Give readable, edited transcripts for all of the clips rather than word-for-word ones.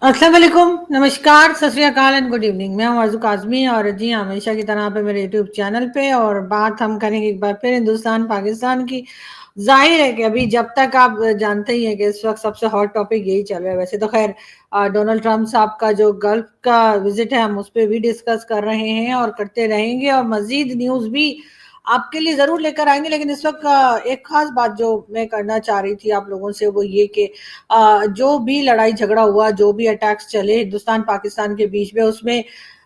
अस्सलाम वालेकुम, नमस्कार, सत श्री अकाल एंड गुड इवनिंग। मैं हूं आरज़ू काज़मी और जी हमेशा की तरह पे मेरे यूट्यूब चैनल पे और बात हम करेंगे एक बार फिर हिंदुस्तान पाकिस्तान की। जाहिर है कि अभी जब तक आप जानते ही हैं कि इस वक्त सबसे हॉट टॉपिक यही चल रहा है। वैसे तो खैर डोनाल्ड ट्रंप साहब का जो गल्फ का विजिट है हम उस पर भी डिस्कस कर रहे हैं और करते रहेंगे और मजीद न्यूज़ भी आपके लिए ज़रूर लेकर आएंगे। लेकिन इस वक्त एक खास बात जो मैं करना चाह रही थी आप लोगों से वो ये कि जो भी लड़ाई झगड़ा हुआ, जो भी अटैक्स चले हिंदुस्तान पाकिस्तान के बीच में, उसमें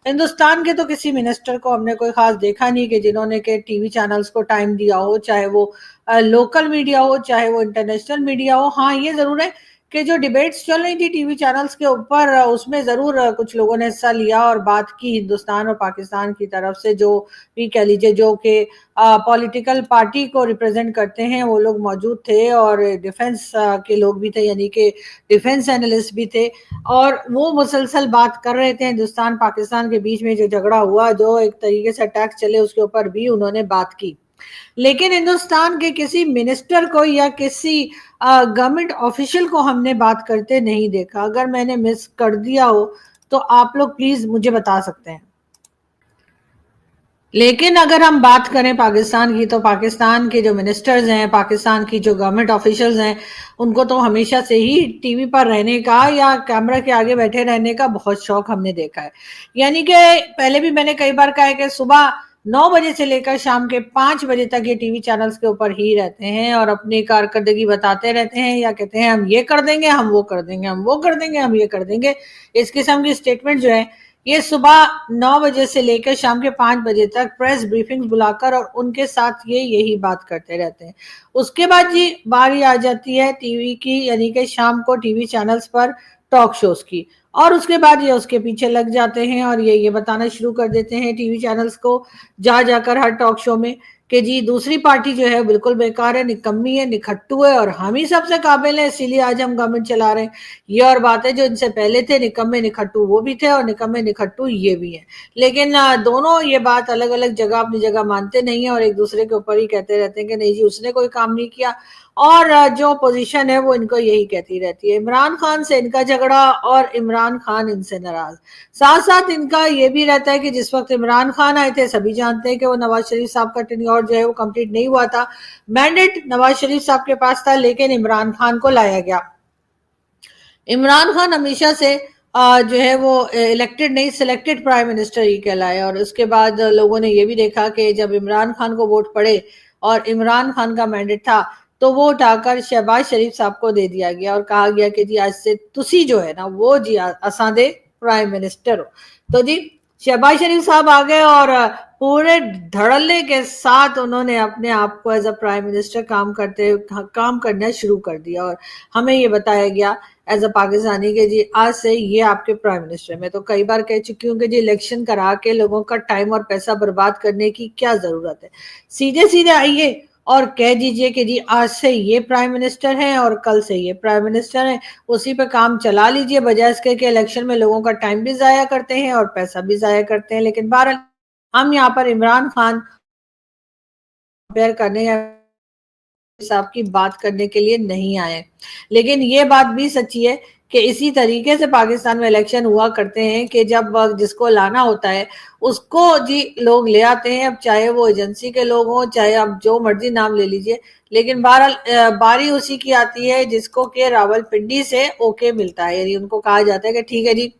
हिंदुस्तान के तो किसी मिनिस्टर को हमने कोई खास देखा नहीं कि जिन्होंने के टीवी चैनल्स को टाइम दिया हो, चाहे वो लोकल मीडिया हो, चाहे वो इंटरनेशनल मीडिया हो। हाँ, ये जरूर है कि जो डिबेट्स चल रही थी टीवी चैनल्स के ऊपर उसमें जरूर कुछ लोगों ने हिस्सा लिया और बात की हिंदुस्तान और पाकिस्तान की तरफ से, जो भी कह लीजिए जो कि पॉलिटिकल पार्टी को रिप्रेजेंट करते हैं वो लोग मौजूद थे और डिफेंस के लोग भी थे, यानी कि डिफेंस एनालिस्ट भी थे और वो मुसलसल बात कर रहे थे हिंदुस्तान पाकिस्तान के बीच में जो झगड़ा हुआ, जो एक तरीके से अटैक चले, उसके ऊपर भी उन्होंने बात की। लेकिन हिंदुस्तान के किसी मिनिस्टर को या किसी गवर्नमेंट ऑफिशियल को हमने बात करते नहीं देखा। अगर मैंने मिस कर दिया हो तो आप लोग प्लीज मुझे बता सकते हैं। लेकिन अगर हम बात करें पाकिस्तान की, तो पाकिस्तान के जो मिनिस्टर्स हैं, पाकिस्तान की जो गवर्नमेंट ऑफिशियल्स हैं, उनको तो हमेशा से ही टीवी पर रहने का या कैमरा के आगे बैठे रहने का बहुत शौक हमने देखा है। यानी कि पहले भी मैंने कई बार कहा है कि सुबह 9 बजे से लेकर शाम के 5 बजे तक ये टीवी चैनल्स के ऊपर ही रहते हैं और अपनी कारकर्दगी बताते रहते हैं या कहते हैं हम ये कर देंगे, हम वो कर देंगे, हम वो कर देंगे, हम ये कर देंगे। इस किस्म की स्टेटमेंट जो है ये सुबह 9 बजे से लेकर शाम के 5 बजे तक प्रेस ब्रीफिंग्स बुलाकर और उनके साथ ये यही बात करते रहते हैं। उसके बाद जी बारी आ जाती है टीवी की, यानी कि शाम को टीवी चैनल्स पर टॉक शोज की, और उसके बाद ये उसके पीछे लग जाते हैं और ये बताना शुरू कर देते हैं टीवी चैनल्स को जा जाकर हर टॉक शो में कि जी दूसरी पार्टी जो है बिल्कुल बेकार है, निकम्मी है, निखट्टू है और हम ही सबसे काबिल है, इसीलिए आज हम गवर्नमेंट चला रहे हैं। ये और बात है, जो इनसे पहले थे निकम्मे निखट्टू वो भी थे और निकम्मे निखट्टू ये भी है। लेकिन दोनों ये बात अलग अलग जगह अपनी जगह मानते नहीं है और एक दूसरे के ऊपर ही कहते रहते हैं कि नहीं जी उसने कोई काम नहीं किया, और जो पोजीशन है वो इनको यही कहती रहती है। इमरान खान से इनका झगड़ा और इमरान खान इनसे नाराज। साथ साथ इनका ये भी रहता है कि जिस वक्त इमरान खान आए थे सभी जानते हैं कि वो नवाज शरीफ साहब का टेन्योर जो है वो कंप्लीट नहीं हुआ था, मैंडेट नवाज शरीफ साहब के पास था, लेकिन इमरान खान को लाया गया। इमरान खान हमेशा से जो है वो इलेक्टेड नहीं सिलेक्टेड प्राइम मिनिस्टर ही कहलाए, और उसके बाद लोगों ने ये भी देखा कि जब इमरान खान को वोट पड़े और इमरान खान का मैंडेट था तो वो उठाकर शहबाज शरीफ साहब को दे दिया गया और कहा गया कि जी आज से तुसी जो है ना वो जी असां दे प्राइम मिनिस्टर हो। तो जी शहबाज शरीफ साहब आ गए और पूरे धड़ल्ले के साथ उन्होंने अपने आप को एज अ प्राइम मिनिस्टर काम करना शुरू कर दिया और हमें ये बताया गया एज अ पाकिस्तानी के जी आज से ये आपके प्राइम मिनिस्टर। मैं तो कई बार कह चुकी हूँ कि जी इलेक्शन करा के लोगों का टाइम और पैसा बर्बाद करने की क्या जरूरत है। सीधे सीधे आइए और कह दीजिए कि जी आज से ये प्राइम मिनिस्टर हैं और कल से ये प्राइम मिनिस्टर हैं, उसी पे काम चला लीजिए, बजाय इसके कि इलेक्शन में लोगों का टाइम भी जाया करते हैं और पैसा भी जाया करते हैं। लेकिन बहरहाल हम यहाँ पर इमरान खान कंपेयर करने या साहब की बात करने के लिए नहीं आए। लेकिन ये बात भी सच्ची है कि इसी तरीके से पाकिस्तान में इलेक्शन हुआ करते हैं कि जब जिसको लाना होता है उसको जी लोग ले आते हैं, अब चाहे वो एजेंसी के लोग हों, चाहे आप जो मर्जी नाम ले लीजिए। लेकिन बहरहाल बारी उसी की आती है जिसको कि रावलपिंडी से ओके मिलता है, यानी उनको कहा जाता है कि ठीक है जी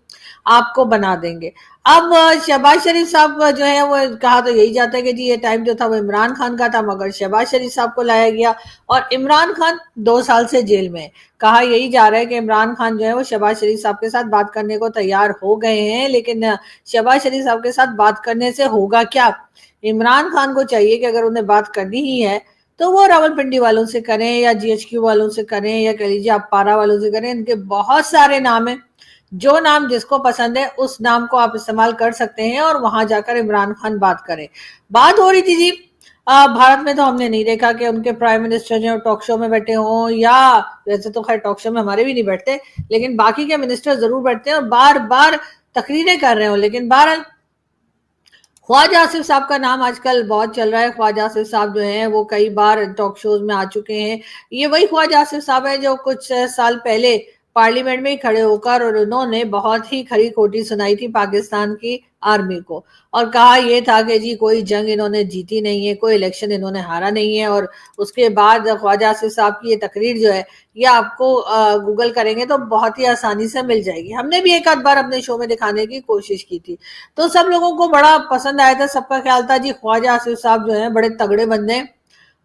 आपको बना देंगे। अब शहबाज शरीफ साहब जो है वो कहा तो यही जाता है कि जी ये टाइम जो था वो इमरान खान का था, मगर शहबाज शरीफ साहब को लाया गया और इमरान खान 2 साल से जेल में। कहा यही जा रहा है कि इमरान खान जो है वो शहबाज शरीफ साहब के साथ बात करने को तैयार हो गए हैं, लेकिन शहबाज शरीफ साहब के साथ बात करने से होगा क्या। इमरान खान को चाहिए कि अगर उन्हें बात करनी ही है तो वो रावलपिंडी वालों से करें या जीएचक्यू वालों से करें या कह लीजिए आप पारा वालों से करें। इनके बहुत सारे नाम है, जो नाम जिसको पसंद है उस नाम को आप इस्तेमाल कर सकते हैं और वहां जाकर इमरान खान बात करें। बात हो रही थी जी भारत में तो हमने नहीं देखा कि उनके प्राइम मिनिस्टर जो टॉक शो में बैठे हों, या वैसे तो खैर टॉक शो में हमारे भी नहीं बैठते, लेकिन बाकी के मिनिस्टर जरूर बैठते हैं और बार बार तकरीरें कर रहे हो। लेकिन बहरहाल ख्वाजा आसिफ साहब का नाम आजकल बहुत चल रहा है। ख्वाजा आसिफ साहब जो हैं वो कई बार टॉक शोज में आ चुके हैं। ये वही ख्वाजा आसिफ साहब है जो कुछ साल पहले पार्लियामेंट में ही खड़े होकर, और उन्होंने बहुत ही खरी खोटी सुनाई थी पाकिस्तान की आर्मी को, और कहा ये था कि जी कोई जंग इन्होंने जीती नहीं है, कोई इलेक्शन इन्होंने हारा नहीं है। और उसके बाद ख्वाजा आसिफ साहब की ये तकरीर जो है, ये आपको गूगल करेंगे तो बहुत ही आसानी से मिल जाएगी। हमने भी एक आध बार अपने शो में दिखाने की कोशिश की थी, तो सब लोगों को बड़ा पसंद आया था। सबका ख्याल था जी ख्वाजा आसिफ साहब जो है बड़े तगड़े बंदे हैं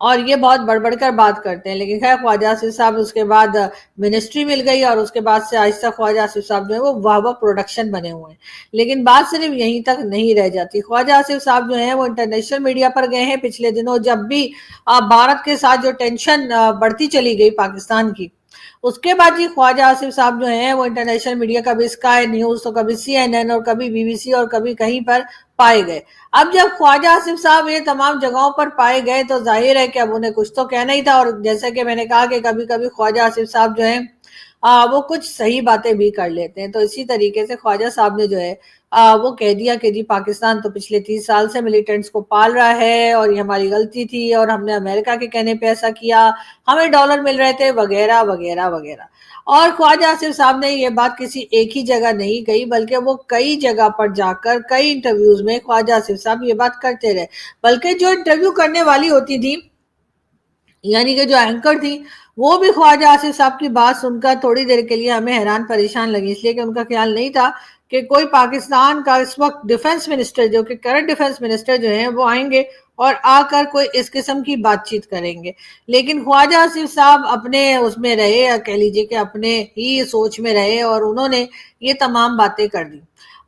और ये बहुत बढ़ बढ़ कर बात करते हैं। लेकिन खैर ख्वाजा आसिफ साहब उसके बाद मिनिस्ट्री मिल गई, और उसके बाद से आहिस्ता ख्वाजा आसिफ साहब जो है वो वाह वाह प्रोडक्शन बने हुए हैं। लेकिन बात सिर्फ यहीं तक नहीं रह जाती। ख्वाजा आसिफ साहब जो है वो इंटरनेशनल मीडिया पर गए हैं पिछले दिनों, जब भी भारत के साथ जो टेंशन बढ़ती चली गई पाकिस्तान की, उसके बाद जी ख्वाजा आसिफ साहब जो हैं वो इंटरनेशनल मीडिया, कभी स्काई न्यूज तो कभी CNN और कभी BBC और कभी कहीं पर पाए गए। अब जब ख्वाजा आसिफ साहब ये तमाम जगहों पर पाए गए तो जाहिर है कि अब उन्हें कुछ तो कहना ही था। और जैसे कि मैंने कहा कि कभी कभी ख्वाजा आसिफ साहब जो है वो कुछ सही बातें भी कर लेते हैं। तो इसी तरीके से ख्वाजा साहब ने जो है वो कह दिया कि जी पाकिस्तान तो पिछले 30 साल से मिलिटेंट्स को पाल रहा है और ये हमारी गलती थी, और हमने अमेरिका के कहने पे ऐसा किया, हमें डॉलर मिल रहे थे, वगैरह वगैरह वगैरह। और ख्वाजा आसिफ साहब ने ये बात किसी एक ही जगह नहीं कही, बल्कि वो कई जगह पर जाकर कई इंटरव्यूज में ख्वाजा आसिफ साहब ये बात करते रहे। बल्कि जो इंटरव्यू करने वाली होती थी, यानी कि जो एंकर थी, वो भी ख्वाजा आसिफ साहब की बात सुनकर थोड़ी देर के लिए हमें हैरान परेशान लगी, इसलिए कि उनका ख्याल नहीं था कि कोई पाकिस्तान का इस वक्त डिफेंस मिनिस्टर, जो कि करंट डिफेंस मिनिस्टर जो हैं, वो आएंगे और आकर कोई इस किस्म की बातचीत करेंगे। लेकिन ख्वाजा आसिफ साहब अपने उसमें रहे, या कह लीजिए कि अपने ही सोच में रहे, और उन्होंने ये तमाम बातें कर दी।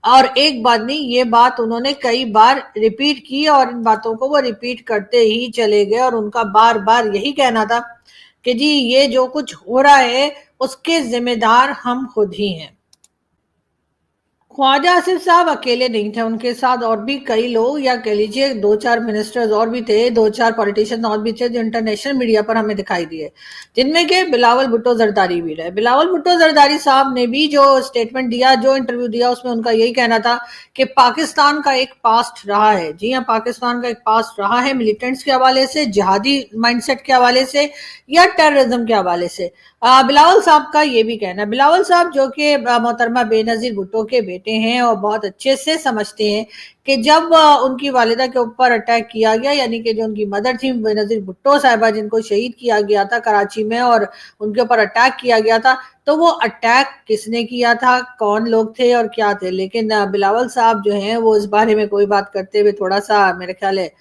और एक बात नहीं, ये बात उन्होंने कई बार रिपीट की, और इन बातों को वो रिपीट करते ही चले गए। और उनका बार बार यही कहना था कि जी ये जो कुछ हो रहा है उसके जिम्मेदार हम खुद ही हैं। ख्वाजा आसिफ साहब अकेले नहीं थे, उनके साथ और भी कई लोग, या कह लीजिए 2-4 मिनिस्टर्स और भी थे, 2-4 पॉलिटिशियन और भी थे जो इंटरनेशनल मीडिया पर हमें दिखाई दिए, जिनमें के बिलावल भुट्टो जरदारी भी रहे। बिलावल भुट्टो जरदारी साहब ने भी जो स्टेटमेंट दिया, जो इंटरव्यू दिया, उसमें उनका यही कहना था कि पाकिस्तान का एक पास्ट रहा है। जी हाँ, पाकिस्तान का एक पास्ट रहा है, मिलिटेंट्स के हवाले से, जिहादी माइंडसेट के हवाले से, या टेररिज्म के हवाले से। बिलावल साहब का ये भी कहना है। बिलावल साहब जो कि मोहतरमा बेनजीर भुट्टो के बेटे हैं, और बहुत अच्छे से समझते हैं कि जब उनकी वालिदा के ऊपर अटैक किया गया, यानी कि जो उनकी मदर थी बेनजीर भुट्टो साहिबा, जिनको शहीद किया गया था कराची में और उनके ऊपर अटैक किया गया था, तो वो अटैक किसने किया था, कौन लोग थे और क्या थे। लेकिन बिलावल साहब जो हैं वो इस बारे में कोई बात करते हुए थोड़ा सा मेरे ख्याल है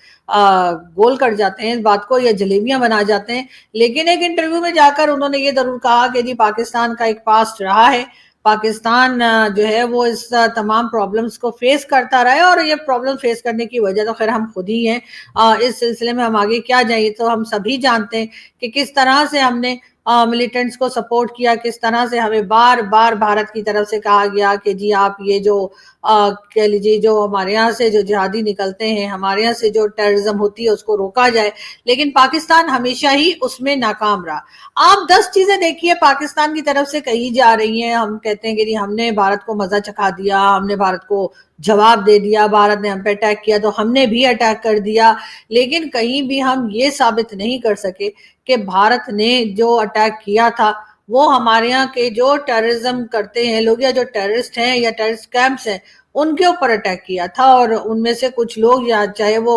गोल कर जाते हैं इस बात को, या जलेबियां बना जाते हैं। लेकिन एक इंटरव्यू में जाकर उन्होंने ये जरूर कहा कि जी पाकिस्तान का एक पास्ट रहा है, पाकिस्तान जो है वो इस तमाम प्रॉब्लम्स को फेस करता रहा है, और ये प्रॉब्लम फेस करने की वजह तो खैर हम खुद ही हैं। इस सिलसिले में हम आगे क्या जाइए, तो हम सभी जानते हैं कि किस तरह से हमने मिलिटेंट्स को सपोर्ट किया, किस तरह से हमें बार बार भारत की तरफ से कहा गया कि जी आप ये जो कह लीजिए जो हमारे यहाँ से जो जिहादी निकलते हैं, हमारे यहाँ से जो टेररिज्म होती है उसको रोका जाए, लेकिन पाकिस्तान हमेशा ही उसमें नाकाम रहा। आप 10 चीजें देखिए पाकिस्तान की तरफ से कही जा रही हैं, हम कहते हैं कि जी हमने भारत को मजा चखा दिया, हमने भारत को जवाब दे दिया, भारत ने हम पे अटैक किया तो हमने भी अटैक कर दिया। लेकिन कहीं भी हम ये साबित नहीं कर सके कि भारत ने जो अटैक किया था वो हमारे यहाँ के जो टेररिज्म करते हैं लोग, या जो टेररिस्ट हैं या टेररिस्ट कैंप्स हैं, उनके ऊपर अटैक किया था। और उनमें से कुछ लोग, या चाहे वो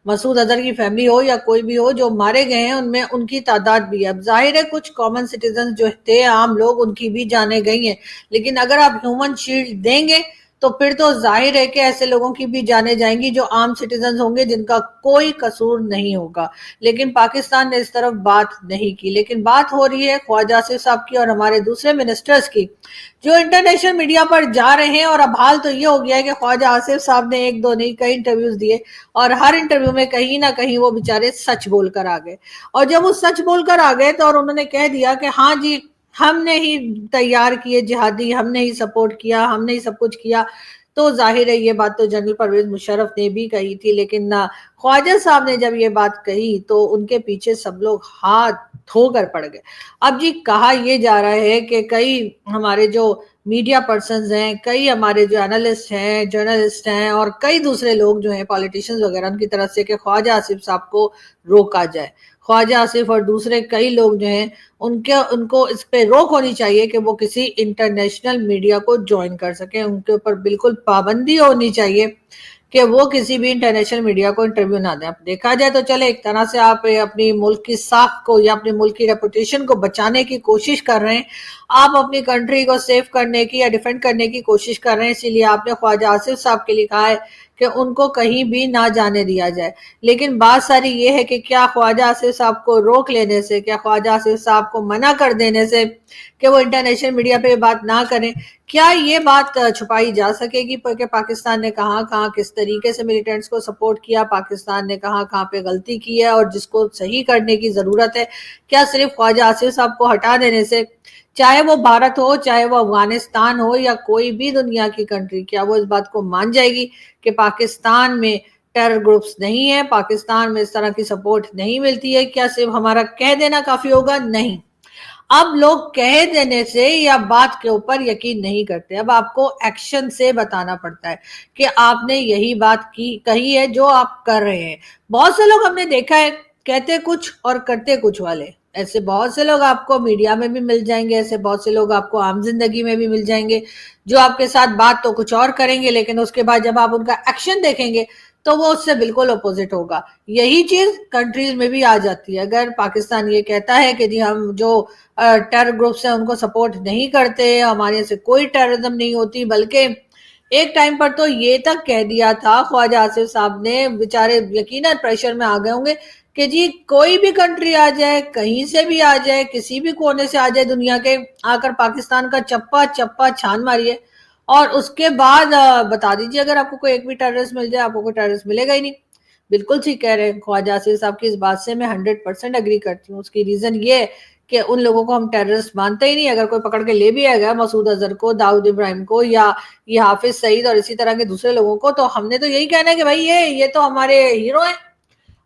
मसूद अजहर की फैमिली हो या कोई भी हो, जो मारे गए हैं उनमें उनकी तादाद भी है। अब जाहिर है कुछ कॉमन सिटीजन जो थे, आम लोग, उनकी भी जाने गई हैं। लेकिन अगर आप ह्यूमन शील्ड देंगे तो फिर तो जाहिर है कि ऐसे लोगों की भी जाने जाएंगी जो आम सिटीजन होंगे, जिनका कोई कसूर नहीं होगा। लेकिन पाकिस्तान ने इस तरफ बात नहीं की। लेकिन बात हो रही है ख्वाजा आसिफ साहब की और हमारे दूसरे मिनिस्टर्स की, जो इंटरनेशनल मीडिया पर जा रहे हैं। और अब हाल तो ये हो गया है कि ख्वाजा आसिफ साहब ने 1-2 नहीं कई इंटरव्यूज दिए, और हर इंटरव्यू में कहीं ना कहीं वो बेचारे सच बोलकर आ गए। और जब वो सच बोलकर आ गए तो और उन्होंने कह दिया कि हाँ जी हमने ही तैयार किए जिहादी, हमने ही सपोर्ट किया, हमने ही सब कुछ किया, तो जाहिर है ये बात तो जनरल परवेज मुशर्रफ ने भी कही थी। लेकिन ख्वाजा साहब ने जब ये बात कही तो उनके पीछे सब लोग हाथ धोकर पड़ गए। अब जी कहा ये जा रहा है कि कई हमारे जो मीडिया पर्सन्स हैं, कई हमारे जो एनालिस्ट हैं, जर्नलिस्ट हैं, और कई दूसरे लोग जो हैं पॉलिटिशियंस वगैरह, उनकी तरफ से कि ख्वाजा आसिफ साहब को रोका जाए। خواجہ آصف اور دوسرے کئی لوگ جو ہیں ان کو اس پہ روک ہونی چاہیے کہ وہ کسی انٹرنیشنل میڈیا کو جوائن کر سکیں. ان کے اوپر بالکل پابندی ہونی چاہیے کہ وہ کسی بھی انٹرنیشنل میڈیا کو انٹرویو نہ دیں. اب دیکھا جائے تو چلے ایک طرح سے آپ اپنی ملک کی ساکھ کو یا اپنے ملک کی ریپوٹیشن کو بچانے کی کوشش کر رہے ہیں, آپ اپنی کنٹری کو سیو کرنے کی یا ڈیفینڈ کرنے کی کوشش کر رہے ہیں, اسی لیے آپ نے خواجہ آصف صاحب کے لیے کہا ہے کہ ان کو کہیں بھی نہ جانے دیا جائے. لیکن بات ساری یہ ہے کہ کیا خواجہ آصف صاحب کو روک لینے سے, کیا خواجہ آصف صاحب کو منع کر دینے سے کہ وہ انٹرنیشنل میڈیا پہ بات نہ کریں, کیا یہ بات چھپائی جا سکے گی کہ پاکستان نے کہاں کہاں کس طریقے سے ملیٹنٹس کو سپورٹ کیا, پاکستان نے کہاں کہاں پہ غلطی کی ہے اور جس کو صحیح کرنے کی ضرورت ہے, کیا صرف خواجہ آصف صاحب کو ہٹا دینے سے, چاہے وہ بھارت ہو, چاہے وہ افغانستان ہو یا کوئی بھی دنیا کی کنٹری, کیا وہ اس بات کو مان جائے گی کہ پاکستان میں ٹیرر گروپس نہیں ہے, پاکستان میں اس طرح کی سپورٹ نہیں ملتی ہے؟ کیا صرف ہمارا کہہ دینا کافی ہوگا؟ نہیں. اب لوگ کہہ دینے سے یا بات کے اوپر یقین نہیں کرتے, اب آپ کو ایکشن سے بتانا پڑتا ہے کہ آپ نے یہی بات کہی ہے جو آپ کر رہے ہیں. بہت سے لوگ ہم نے دیکھا ہے کہتے کچھ اور کرتے کچھ والے, ایسے بہت سے لوگ آپ کو میڈیا میں بھی مل جائیں گے, ایسے بہت سے لوگ آپ کو عام زندگی میں بھی مل جائیں گے جو آپ کے ساتھ بات تو کچھ اور کریں گے, لیکن اس کے بعد جب آپ ان کا ایکشن دیکھیں گے تو وہ اس سے بالکل اپوزٹ ہوگا. یہی چیز کنٹریز میں بھی آ جاتی ہے. اگر پاکستان یہ کہتا ہے کہ جی ہم جو ٹیرر گروپس ہیں ان کو سپورٹ نہیں کرتے, ہمارے سے کوئی ٹیررزم نہیں ہوتی, بلکہ ایک ٹائم پر تو یہ تک کہہ دیا تھا خواجہ آصف صاحب نے, بیچارے یقیناً پریشر میں آ گئے ہوں گے کہ جی کوئی بھی کنٹری آ جائے, کہیں سے بھی آ جائے, کسی بھی کونے سے آ جائے دنیا کے, آ کر پاکستان کا چپا چپا چھان ماریے اور اس کے بعد بتا دیجیے اگر آپ کو کوئی ایک بھی ٹیررسٹ مل جائے, آپ کو کوئی ٹیررسٹ ملے گا ہی نہیں. بالکل ٹھیک کہہ رہے ہیں خواجہ آصف صاحب کی اس بات سے میں 100% اگری کرتی ہوں. اس کی ریزن یہ ہے کہ ان لوگوں کو ہم ٹیررسٹ مانتے ہی نہیں. اگر کوئی پکڑ کے لے بھی آئے گا مسعود اظہر کو, داؤد ابراہیم کو, یا یہ حافظ سعید اور اسی طرح کے دوسرے لوگوں کو, تو ہم نے تو یہی کہنا ہے کہ بھائی یہ تو ہمارے ہیرو ہیں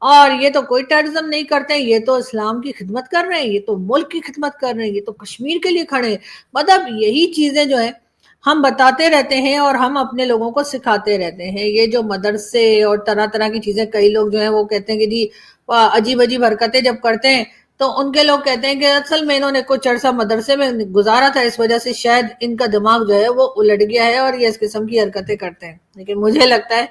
اور یہ تو کوئی ٹیررزم نہیں کرتے, یہ تو اسلام کی خدمت کر رہے ہیں, یہ تو ملک کی خدمت کر رہے ہیں, یہ تو کشمیر کے لیے کھڑے ہیں. مطلب یہی چیزیں جو ہیں ہم بتاتے رہتے ہیں اور ہم اپنے لوگوں کو سکھاتے رہتے ہیں. یہ جو مدرسے اور طرح طرح کی چیزیں, کئی لوگ جو ہیں وہ کہتے ہیں کہ جی عجیب عجیب حرکتیں جب کرتے ہیں تو ان کے لوگ کہتے ہیں کہ اصل میں انہوں نے کچھ عرصہ مدرسے میں گزارا تھا, اس وجہ سے شاید ان کا دماغ جو ہے وہ الٹ گیا ہے اور یہ اس قسم کی حرکتیں کرتے ہیں. لیکن مجھے لگتا ہے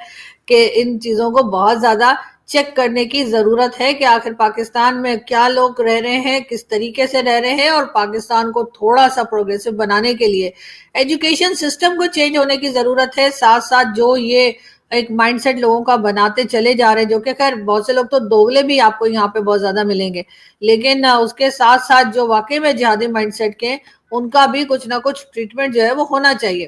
کہ ان چیزوں کو بہت زیادہ چیک کرنے کی ضرورت ہے کہ آخر پاکستان میں کیا لوگ رہ رہے ہیں, کس طریقے سے رہ رہے ہیں, اور پاکستان کو تھوڑا سا پروگریسو بنانے کے لیے ایجوکیشن سسٹم کو چینج ہونے کی ضرورت ہے. ساتھ ساتھ جو یہ ایک مائنڈ سیٹ لوگوں کا بناتے چلے جا رہے ہیں, جو کہ خیر بہت سے لوگ تو دوگلے بھی آپ کو یہاں پہ بہت زیادہ ملیں گے, لیکن اس کے ساتھ ساتھ جو واقعی میں جہادی مائنڈ سیٹ کے, ان کا بھی کچھ نہ کچھ ٹریٹمنٹ جو ہے وہ ہونا چاہیے.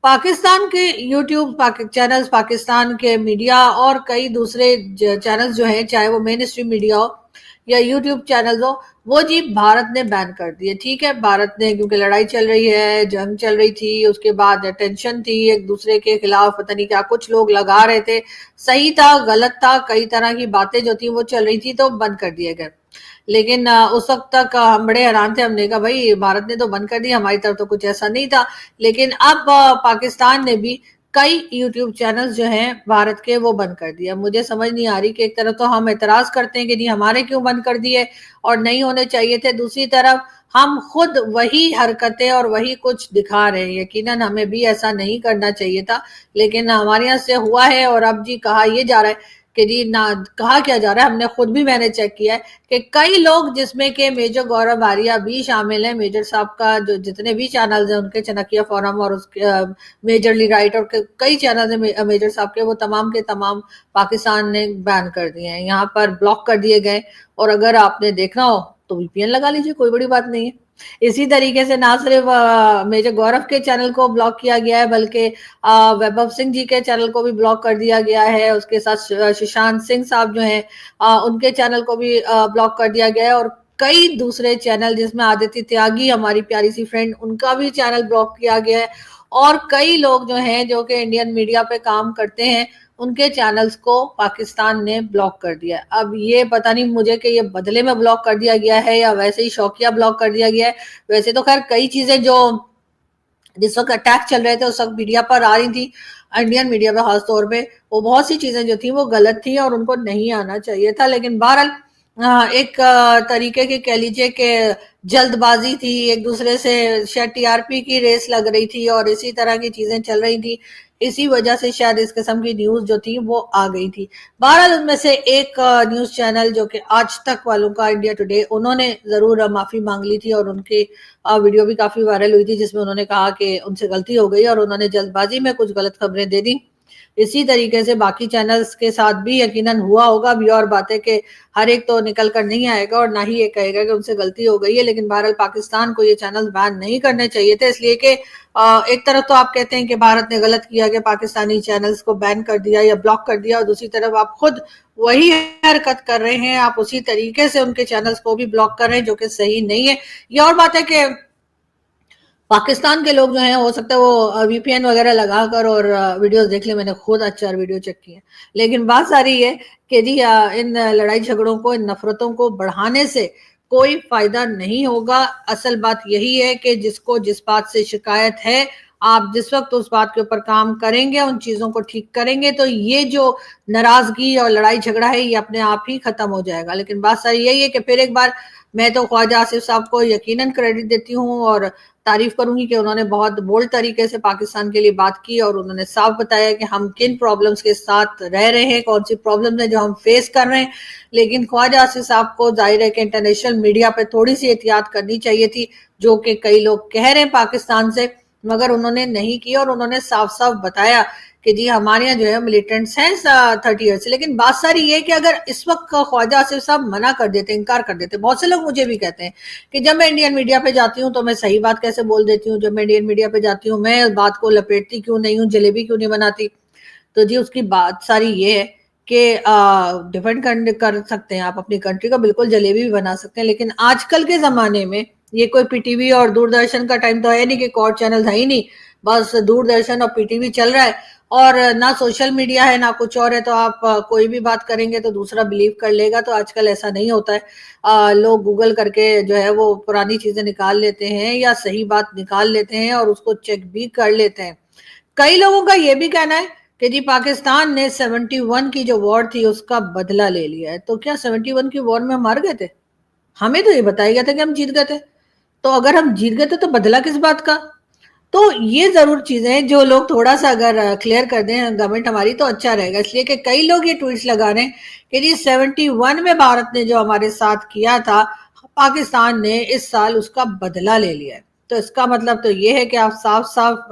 پاکستان کے یوٹیوب چینلز, پاکستان کے میڈیا اور کئی دوسرے چینلز جو ہیں, چاہے وہ مین اسٹریم میڈیا ہو یا یوٹیوب چینلز ہو, وہ جی بھارت نے بین کر دیے. ٹھیک ہے, بھارت نے, کیونکہ لڑائی چل رہی ہے, جنگ چل رہی تھی, اس کے بعد ٹینشن تھی, ایک دوسرے کے خلاف پتہ نہیں کیا کچھ لوگ لگا رہے تھے, صحیح تھا غلط تھا, کئی طرح کی باتیں جو تھی وہ چل رہی تھی, تو بند کر دیے گئے. لیکن اس وقت تک ہم بڑے حیران تھے, ہم نے کہا بھائی بھارت نے تو بند کر دیا, ہماری طرف تو کچھ ایسا نہیں تھا. لیکن اب پاکستان نے بھی کئی یوٹیوب چینلز جو ہیں بھارت کے وہ بند کر دیا. مجھے سمجھ نہیں آ رہی کہ ایک طرف تو ہم اعتراض کرتے ہیں کہ جی ہمارے کیوں بند کر دیے اور نہیں ہونے چاہیے تھے, دوسری طرف ہم خود وہی حرکتیں اور وہی کچھ دکھا رہے ہیں. یقیناً ہمیں بھی ایسا نہیں کرنا چاہیے تھا, لیکن ہمارے یہاں سے ہوا ہے. اور اب جی کہا یہ جا رہا ہے کہ جی نہ, کہا کیا جا رہا ہے, ہم نے خود بھی, میں نے چیک کیا ہے کہ کئی لوگ جس میں کہ میجر گورو بھاریا بھی شامل ہیں, میجر صاحب کا جو جتنے بھی چینلز ہیں ان کے, چنکیا فورم اور اس کے میجرلی رائٹ اور کئی چینلز ہیں میجر صاحب کے, وہ تمام کے تمام پاکستان نے بین کر دیے ہیں, یہاں پر بلاک کر دیے گئے. اور اگر آپ نے دیکھنا ہو تو وی پی این لگا لیجیے, کوئی بڑی بات نہیں ہے. اسی طریقے سے نہ صرف میجر گورو کے چینل کو بلاک کیا گیا ہے, بلکہ ویبھو سنگھ جی کے چینل کو بھی بلاک کر دیا گیا ہے. اس کے ساتھ ششانت سنگھ صاحب جو ہیں ان کے چینل کو بھی بلاک کر دیا گیا ہے, اور کئی دوسرے چینل جس میں آدتی تیاگی ہماری پیاری سی فرینڈ, ان کا بھی چینل بلاک کیا گیا ہے. اور کئی لوگ جو ہیں جو کہ انڈین میڈیا پہ کام کرتے ہیں, ان کے چینلز کو پاکستان نے بلاک کر دیا. اب یہ پتہ نہیں مجھے کہ یہ بدلے میں بلاک کر دیا گیا ہے یا ویسے ہی شوقیہ بلاک کر دیا گیا ہے. ویسے تو خیر کئی چیزیں جو جس وقت اٹیک چل رہے تھے اس وقت میڈیا پر آ رہی تھی, انڈین میڈیا پہ خاص طور پہ, وہ بہت سی چیزیں جو تھیں وہ غلط تھیں اور ان کو نہیں آنا چاہیے تھا. لیکن بہرحال एक तरीके की कह लीजिए कि जल्दबाजी थी, एक दूसरे से शायद टीआरपी की रेस लग रही थी और इसी तरह की चीजें चल रही थी, इसी वजह से शायद इस किस्म की न्यूज जो थी वो आ गई थी। बहरहाल उनमें से एक न्यूज चैनल जो कि आज तक वालों का, इंडिया टुडे, उन्होंने जरूर माफी मांग ली थी और उनकी वीडियो भी काफी वायरल हुई थी जिसमें उन्होंने कहा कि उनसे गलती हो गई और उन्होंने जल्दबाजी में कुछ गलत खबरें दे दी। इसी तरीके से बाकी चैनल्स के साथ भी यकीनन हुआ होगा। अभी और बात है कि हर एक तो निकल कर नहीं आएगा और ना ही ये कहेगा कि उनसे गलती हो गई है, लेकिन बहरहाल पाकिस्तान को ये चैनल बैन नहीं करने चाहिए थे, इसलिए कि एक तरफ तो आप कहते हैं कि भारत ने गलत किया कि पाकिस्तानी चैनल्स को बैन कर दिया या ब्लॉक कर दिया, और दूसरी तरफ आप खुद वही हरकत कर रहे हैं, आप उसी तरीके से उनके चैनल्स को भी ब्लॉक कर रहे हैं, जो कि सही नहीं है। ये और बात है कि पाकिस्तान के लोग जो हैं, हो सकता है वो वीपीएन वगैरह लगाकर और वीडियोस देख ले। मैंने खुद 4 वीडियो चेक किए, लेकिन बात सारी है कि जी इन लड़ाई झगड़ों को, इन नफरतों को बढ़ाने से कोई फायदा नहीं होगा। असल बात यही है कि जिसको जिस बात से शिकायत है, आप जिस वक्त उस बात के ऊपर काम करेंगे, उन चीजों को ठीक करेंगे, तो ये जो नाराजगी और लड़ाई झगड़ा है ये अपने आप ही खत्म हो जाएगा। लेकिन बात सारी यही है कि फिर एक बार मैं तो ख्वाजा आसिफ साहब को यकीनन क्रेडिट देती हूँ और तारीफ करूंगी कि उन्होंने बहुत बोल्ड तरीके से पाकिस्तान के लिए बात की और उन्होंने साफ बताया कि हम किन प्रॉब्लम्स के साथ रह रहे हैं, कौन सी प्रॉब्लम्स हैं जो हम फेस कर रहे हैं। लेकिन ख्वाजा आसिफ साहब को जाहिर है कि इंटरनेशनल मीडिया पे थोड़ी सी एहतियात करनी चाहिए थी, जो कि कई लोग कह रहे हैं पाकिस्तान से, मगर उन्होंने नहीं की और उन्होंने साफ साफ बताया कि जी हमारे यहाँ जो है मिलिटेंट्स हैं 30 ईयर से। लेकिन बात सारी ये कि अगर इस वक्त ख्वाजा आसिफ साहब मना कर देते, इनकार कर देते, बहुत से लोग मुझे भी कहते हैं कि जब मैं इंडियन मीडिया पे जाती हूँ तो मैं सही बात कैसे बोल देती हूँ, जब मैं इंडियन मीडिया पे जाती हूँ मैं बात को लपेटती क्यों नहीं हूँ, जलेबी क्यों नहीं बनाती। तो जी उसकी बात सारी ये है कि डिफेंड कर सकते हैं आप अपनी कंट्री को, बिल्कुल जलेबी भी बना सकते हैं, लेकिन आजकल के जमाने में ये कोई पीटीवी और दूरदर्शन का टाइम तो है नहीं कि और चैनल है ही नहीं, बस दूरदर्शन और पीटीवी चल रहा है और ना सोशल मीडिया है ना कुछ और है, तो आप कोई भी बात करेंगे तो दूसरा बिलीव कर लेगा। तो आजकल ऐसा नहीं होता है, लोग गूगल करके जो है वो पुरानी चीजें निकाल लेते हैं या सही बात निकाल लेते हैं और उसको चेक भी कर लेते हैं। कई लोगों का ये भी कहना है कि जी पाकिस्तान ने 71 की जो वॉर थी उसका बदला ले लिया है। तो क्या 71 की वॉर में हम हार गए थे? हमें तो ये बताया गया था कि हम जीत गए थे। तो अगर हम जीत गए थे तो बदला किस बात का? तो ये जरूर चीजें जो लोग थोड़ा सा अगर क्लियर कर दें गवर्नमेंट हमारी तो अच्छा रहेगा, इसलिए कि कई लोग ये ट्वीट्स लगा रहे हैं कि जी 71 में भारत ने जो हमारे साथ किया था, पाकिस्तान ने इस साल उसका बदला ले लिया है। तो इसका मतलब तो ये है कि आप साफ साफ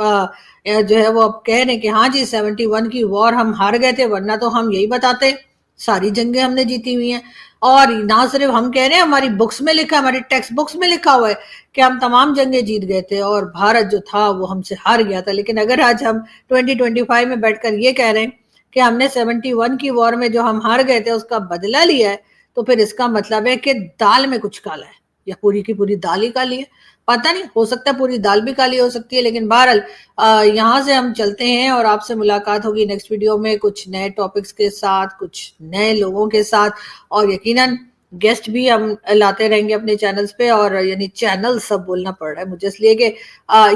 जो है वो अब कह रहे हैं कि हाँ जी 71 की वॉर हम हार गए थे, वरना तो हम यही बताते सारी जंगें हमने जीती हुई हैं। और ना सिर्फ हम कह रहे हैं, हमारी बुक्स में लिखा, हमारी टेक्स्ट बुक्स में लिखा हुआ है कि हम तमाम जंगें जीत गए थे और भारत जो था वो हमसे हार गया था। लेकिन अगर आज हम 2025 में बैठकर ये कह रहे हैं कि हमने 71 की वॉर में जो हम हार गए थे उसका बदला लिया है, तो फिर इसका मतलब है कि दाल में कुछ काला है या पूरी की पूरी दाल ही काली है। पता नहीं, हो सकता है पूरी दाल भी काली हो सकती है। लेकिन बहरहाल यहाँ से हम चलते हैं और आपसे मुलाकात होगी नेक्स्ट वीडियो में कुछ नए टॉपिक्स के साथ, कुछ नए लोगों के साथ, और यकीनन गेस्ट भी हम लाते रहेंगे अपने चैनल्स पे। और यानी चैनल सब बोलना पड़ रहा है मुझे, इसलिए कि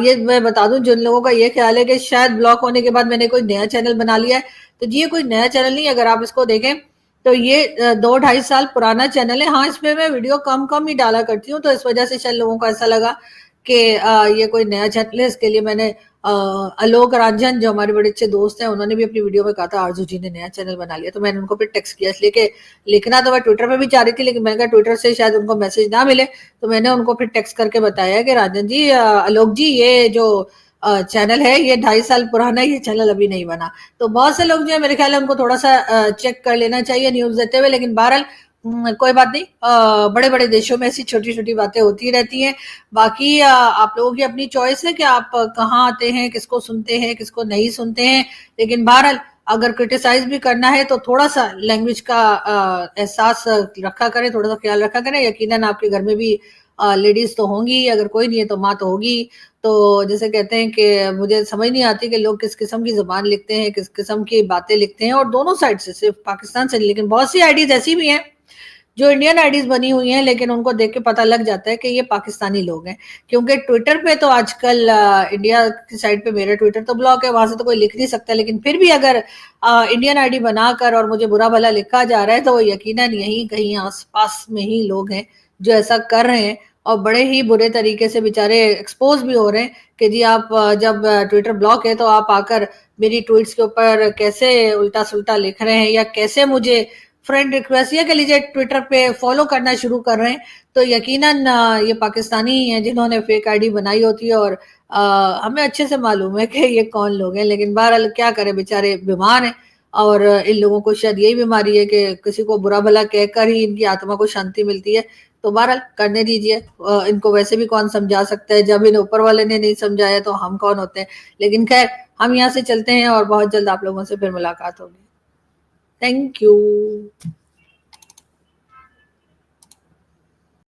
ये मैं बता दूं, जिन लोगों का ये ख्याल है कि शायद ब्लॉक होने के बाद मैंने कोई नया चैनल बना लिया है, तो जी ये कोई नया चैनल नहीं। अगर आप इसको देखें तो ये 2-2.5 साल पुराना चैनल है। हाँ, इसमें मैं वीडियो कम कम ही डाला करती हूँ, तो इस वजह से शायद लोगों को ऐसा लगा कि ये कोई नया चैनल है। इसके लिए मैंने आलोक रंजन जो हमारे बड़े अच्छे दोस्त हैं, उन्होंने भी अपनी वीडियो में कहा था आरजू जी ने नया चैनल बना लिया, तो मैंने उनको फिर टेक्स्ट किया, इसलिए कि लिखना तो मैं ट्विटर पे भी चाह रही थी, लेकिन मैंने कहा ट्विटर से शायद उनको मैसेज ना मिले, तो मैंने उनको फिर टेक्स्ट करके बताया कि राजन जी, आलोक जी, ये जो चैनल है ये 2.5 साल पुराना, ये चैनल अभी नहीं बना। तो बहुत से लोग जो है मेरे ख्याल है उनको थोड़ा सा चेक कर लेना चाहिए न्यूज देते हुए। लेकिन बहरहाल कोई बात नहीं, बड़े बड़े देशों में ऐसी छोटी छोटी बातें होती रहती हैं। बाकी आप लोगों की अपनी चॉइस है कि आप कहाँ आते हैं, किसको सुनते हैं, किसको नहीं सुनते हैं। लेकिन बहरहाल अगर क्रिटिसाइज भी करना है तो थोड़ा सा लैंग्वेज का एहसास रखा करें, थोड़ा सा ख्याल रखा करें। यकीनन आपके घर में भी लेडीज तो होंगी, अगर कोई नहीं है तो माँ तो होगी। तो जैसे कहते हैं कि मुझे समझ नहीं आती कि लोग किस किस्म की जुबान लिखते हैं, किस किस्म की बातें लिखते हैं, और दोनों साइड से, सिर्फ पाकिस्तान से, लेकिन बहुत सी आईडीज ऐसी भी हैं جو انڈین آئیڈیز بنی ہوئی ہیں لیکن ان کو دیکھ کے پتہ لگ جاتا ہے کہ یہ پاکستانی لوگ ہیں، کیونکہ ٹویٹر پہ تو آج کل انڈیا کی سائٹ پہ میرا ٹویٹر تو بلاک ہے، وہاں سے تو کوئی لکھ نہیں سکتا، لیکن پھر بھی اگر انڈین آئی ڈی بنا کر اور مجھے برا بھلا لکھا جا رہا ہے تو وہ یقیناً یہیں کہیں آس پاس میں ہی لوگ ہیں جو ایسا کر رہے ہیں، اور بڑے ہی برے طریقے سے بیچارے ایکسپوز بھی ہو رہے ہیں کہ جی آپ جب ٹویٹر بلاک ہے تو آپ آ کر میری ٹویٹس کے اوپر کیسے الٹا سلٹا لکھ رہے ہیں، یا کیسے مجھے فرینڈ ریکویسٹ یا کہ لیجیے ٹویٹر پہ فالو کرنا شروع کر رہے ہیں، تو یقیناً یہ پاکستانی ہی ہیں جنہوں نے فیک آئی ڈی بنائی ہوتی ہے، اور ہمیں اچھے سے معلوم ہے کہ یہ کون لوگ ہیں، لیکن بہرحال کیا کریں بیچارے بیمار ہیں، اور ان لوگوں کو شاید یہی بیماری ہے کہ کسی کو برا بھلا کہہ کر ہی ان کی آتما کو شانتی ملتی ہے، تو بہرحال کرنے دیجئے، ان کو ویسے بھی کون سمجھا سکتا ہے، جب ان اوپر والے نے نہیں سمجھایا تو ہم کون ہوتے ہیں، لیکن خیر ہم یہاں سے چلتے ہیں اور بہت جلد آپ لوگوں سے پھر ملاقات ہوگی. Thank you.